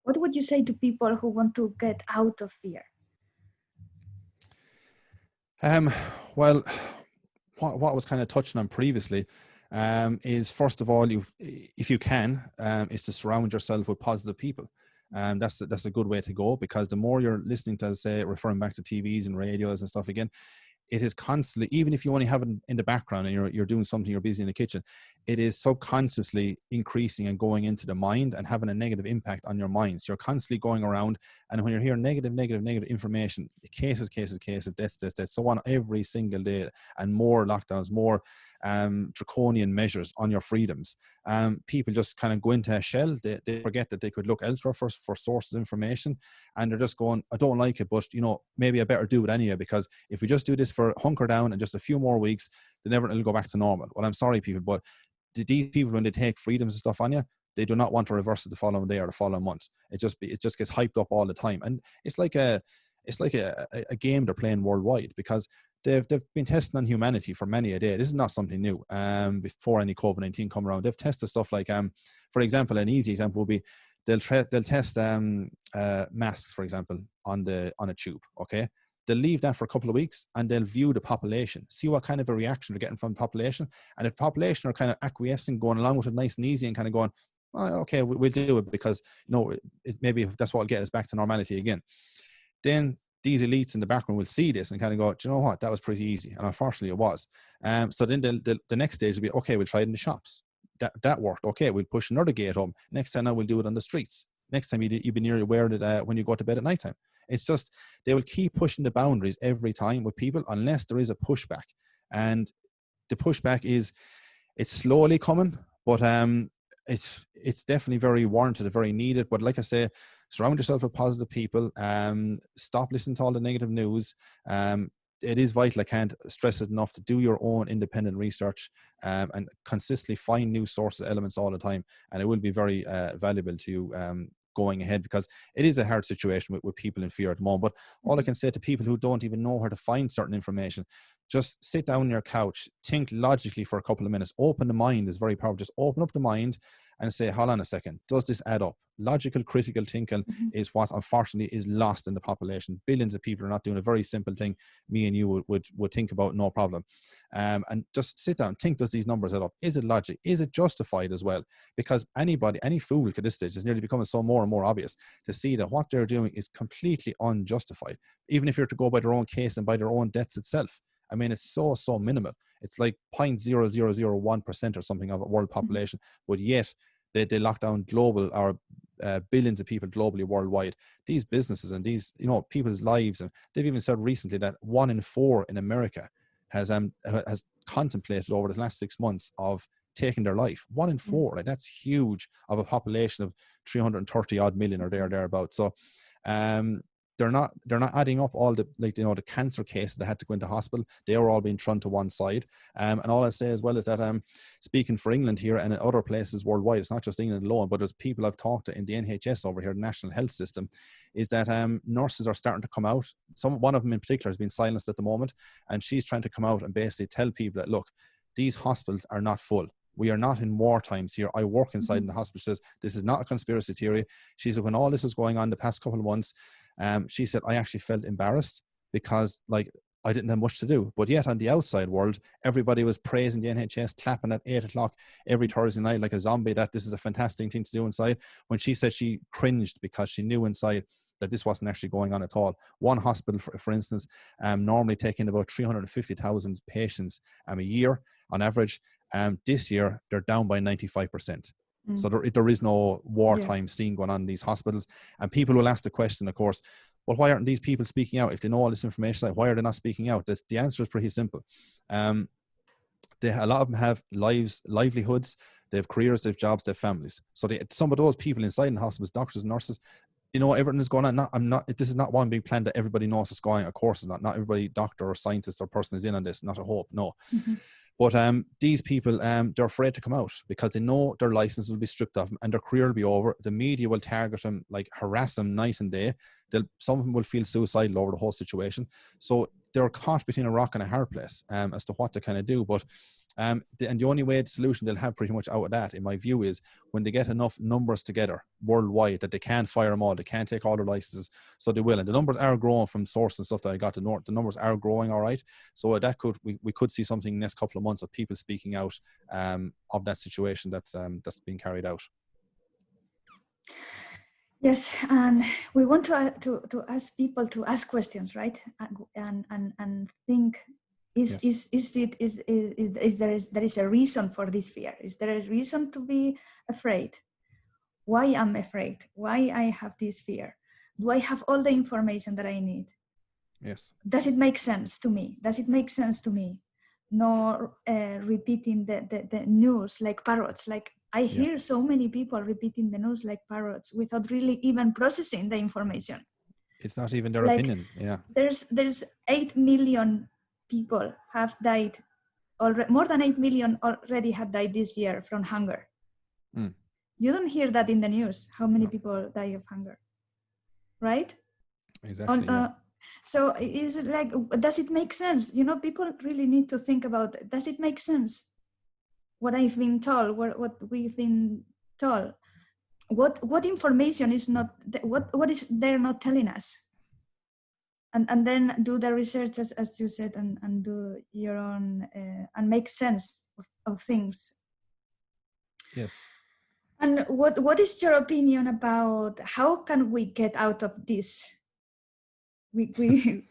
What would you say to people who want to get out of fear? Well, what I was kind of touching on previously is, first of all, if you can, is to surround yourself with positive people. That's a good way to go, because the more you're listening to, say, referring back to TVs and radios and stuff again, it is constantly, even if you only have it in the background and you're doing something, you're busy in the kitchen, it is subconsciously increasing and going into the mind and having a negative impact on your mind. So you're constantly going around, and when you're hearing negative information, cases, deaths, so on, every single day, and more lockdowns, more draconian measures on your freedoms, people just kind of go into a shell. They forget that they could look elsewhere for sources of information, and they're just going, I don't like it, but maybe I better do it anyway, because if we just do this for hunker down and just a few more weeks, then everything will go back to normal. Well, I'm sorry, people, but these people, when they take freedoms and stuff on you, they do not want to reverse it the following day or the following month. It just gets hyped up all the time, and it's like a game they're playing worldwide, because they've been testing on humanity for many a day. This is not something new. Before any COVID-19 come around, they've tested stuff like, for example, an easy example would be they'll test masks, for example, on a tube. Okay, they'll leave that for a couple of weeks and they'll view the population, see what kind of a reaction they're getting from the population, and if the population are kind of acquiescing, going along with it nice and easy, and kind of going, oh, okay, we'll do it, because maybe that's what will get us back to normality again. Then these elites in the background will see this and kind of go, do you know what, that was pretty easy. And unfortunately it was. So then the next stage will be, okay, we'll try it in the shops. That worked. Okay, we'll push another gate home. Next time now we'll do it on the streets. Next time you'll be nearly aware that when you go to bed at nighttime. It's just, they will keep pushing the boundaries every time with people, unless there is a pushback. And the pushback it's slowly coming, but it's definitely very warranted and very needed. But like I say, surround yourself with positive people. Stop listening to all the negative news. It is vital, I can't stress it enough, to do your own independent research and consistently find new sources, elements all the time. And it will be very valuable to you going ahead, because it is a hard situation with people in fear at the moment. But all I can say to people who don't even know where to find certain information, just sit down on your couch, think logically for a couple of minutes. Open the mind is very powerful. Just open up the mind and say, hold on a second, does this add up? Logical, critical thinking is what unfortunately is lost in the population. Billions of people are not doing a very simple thing me and you would think about, no problem. And just sit down, think, does these numbers add up? Is it logic? Is it justified as well? Because any fool at this stage is nearly becoming so more and more obvious to see that what they're doing is completely unjustified, even if you're to go by their own case and by their own deaths itself. I mean, it's so minimal. It's like 0.0001% or something of a world population, but yet they lock down global or billions of people globally, worldwide. These businesses and these, people's lives, and they've even said recently that 1 in 4 in America has contemplated over the last 6 months of taking their life. 1 in 4, like, that's huge, of a population of 330 odd million or thereabouts. So they're not adding up all the, the cancer cases that had to go into hospital. They were all being thrown to one side. And all I say as well is that speaking for England here and other places worldwide, it's not just England alone, but there's people I've talked to in the NHS over here, the National Health System, is that nurses are starting to come out. One of them in particular has been silenced at the moment, and she's trying to come out and basically tell people that, look, these hospitals are not full. We are not in war times here. I work inside in the hospital. She says, this is not a conspiracy theory. She said, when all this was going on the past couple of months, she said, I actually felt embarrassed because, I didn't have much to do. But yet on the outside world, everybody was praising the NHS, clapping at 8 o'clock every Thursday night like a zombie, that this is a fantastic thing to do inside. When she said she cringed because she knew inside that this wasn't actually going on at all. One hospital, for instance, normally taking about 350,000 patients a year on average. This year, they're down by 95%. So there is no wartime scene going on in these hospitals. And people will ask the question, of course, well, why aren't these people speaking out? If they know all this information, why are they not speaking out? The answer is pretty simple. A lot of them have livelihoods, they have careers, they have jobs, they have families. So some of those people inside in hospitals, doctors and nurses, everything is going on. This is not one big plan that everybody knows is going. Of course, it's not everybody doctor or scientist or person is in on this. Not a hope, no. But these people, they're afraid to come out because they know their license will be stripped off them and their career will be over. The media will target them, harass them night and day. Some of them will feel suicidal over the whole situation. So they're caught between a rock and a hard place as to what to kind of do. But and the only way the solution they'll have pretty much out of that, in my view, is when they get enough numbers together worldwide that they can't fire them all, they can't take all their licenses, so they will. And the numbers are growing from source and stuff that I got to north. The numbers are growing, all right. So that could we could see something in the next couple of months of people speaking out of that situation that's being carried out. Yes, and we want to ask people to ask questions, right? And think. Is there is a reason for this fear? Is there a reason to be afraid? Why I'm afraid? Why I have this fear? Do I have all the information that I need? Yes. Does it make sense to me? Does it make sense to me? Nor repeating the news like parrots. Like I hear so many people repeating the news like parrots without really even processing the information. It's not even their opinion. Yeah. There's 8 million people have died already. More than 8 million already have died this year from hunger. You don't hear that in the news, how many people die of hunger, right? Exactly. So is it like, does it make sense? You know, people really need to think about, does it make sense? What I've been told, what we've been told, what information is not, what is they're not telling us? And then do the research as you said, and do your own and make sense of things. Yes. And what is your opinion about how can we get out of this? We